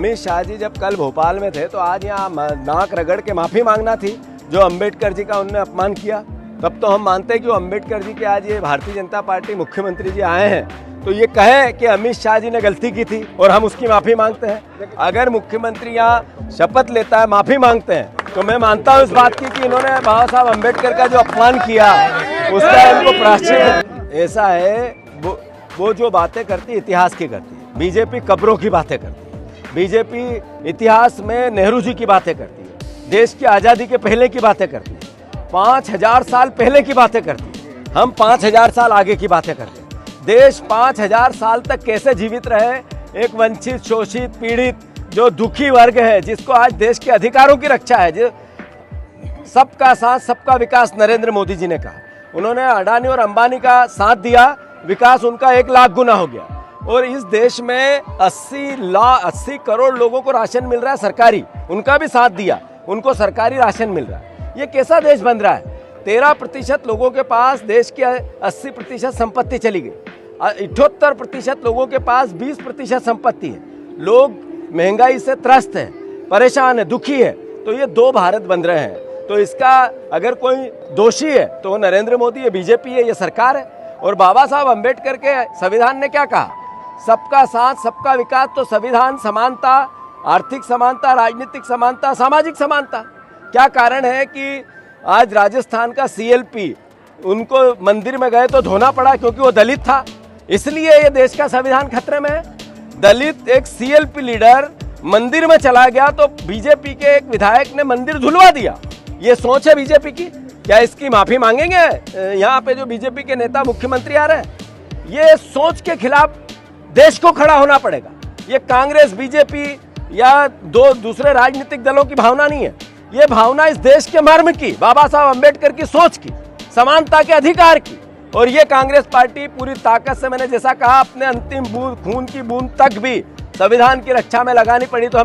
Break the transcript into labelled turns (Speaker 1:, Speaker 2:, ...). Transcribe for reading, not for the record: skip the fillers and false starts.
Speaker 1: अमित शाह जी जब कल भोपाल में थे तो आज यहाँ नाक रगड़ के माफ़ी मांगना थी जो अंबेडकर जी का उन्होंने अपमान किया। तब तो हम मानते हैं कि वो अंबेडकर जी के आज ये भारतीय जनता पार्टी मुख्यमंत्री जी आए हैं तो ये कहे कि अमित शाह जी ने गलती की थी और हम उसकी माफ़ी मांगते हैं। अगर मुख्यमंत्री यहाँ शपथ लेता है, माफ़ी मांगते हैं, तो मैं मानता हूँ इस बात की कि इन्होंने बाबा साहब अम्बेडकर का जो अपमान किया उसका इनको प्रायश्चित। ऐसा है वो जो बातें करती है इतिहास की करती है। बीजेपी कब्रों की बातें करती है, बीजेपी इतिहास में नेहरू जी की बातें करती है, देश की आज़ादी के पहले की बातें करती है, 5000 साल पहले की बातें करती है। हम 5000 साल आगे की बातें करते हैं। देश 5000 साल तक कैसे जीवित रहे, एक वंचित, शोषित, पीड़ित जो दुखी वर्ग है, जिसको आज देश के अधिकारों की रक्षा है, जो सबका साथ सबका विकास नरेंद्र मोदी जी ने कहा। उन्होंने अडानी और अंबानी का साथ दिया, विकास उनका 1 लाख गुना हो गया। और इस देश में 80 करोड़ लोगों को राशन मिल रहा है सरकारी, उनका भी साथ दिया, उनको सरकारी राशन मिल रहा है। ये कैसा देश बन रहा है? 13% लोगों के पास देश की 80% संपत्ति चली गई, 78% लोगों के पास 20% संपत्ति है। लोग महंगाई से त्रस्त हैं, परेशान है, दुखी है। तो ये 2 भारत बन रहे हैं। तो इसका अगर कोई दोषी है तो वो नरेंद्र मोदी है, बीजेपी है, ये सरकार है। और बाबा साहब अम्बेडकर के संविधान ने क्या कहा? सबका साथ सबका विकास। तो संविधान समानता, आर्थिक समानता, राजनीतिक समानता, सामाजिक समानता। क्या कारण है कि आज राजस्थान का CLP उनको मंदिर में गए तो धोना पड़ा क्योंकि वो दलित था, इसलिए ये देश का संविधान खतरे में है। दलित एक CLP लीडर मंदिर में चला गया तो बीजेपी के एक विधायक ने मंदिर धुलवा दिया। ये सोच है बीजेपी की? क्या इसकी माफी मांगेंगे यहाँ पे जो बीजेपी के नेता मुख्यमंत्री आ रहे हैं? ये सोच के खिलाफ देश को खड़ा होना पड़ेगा। ये कांग्रेस, बीजेपी या दूसरे राजनीतिक दलों की भावना नहीं है, ये भावना इस देश के मर्म की, बाबा साहब अम्बेडकर की सोच की, समानता के अधिकार की। और ये कांग्रेस पार्टी पूरी ताकत से, मैंने जैसा कहा, अपने अंतिम बूंद, खून की बूंद तक भी संविधान की रक्षा में लगानी पड़ी तो हम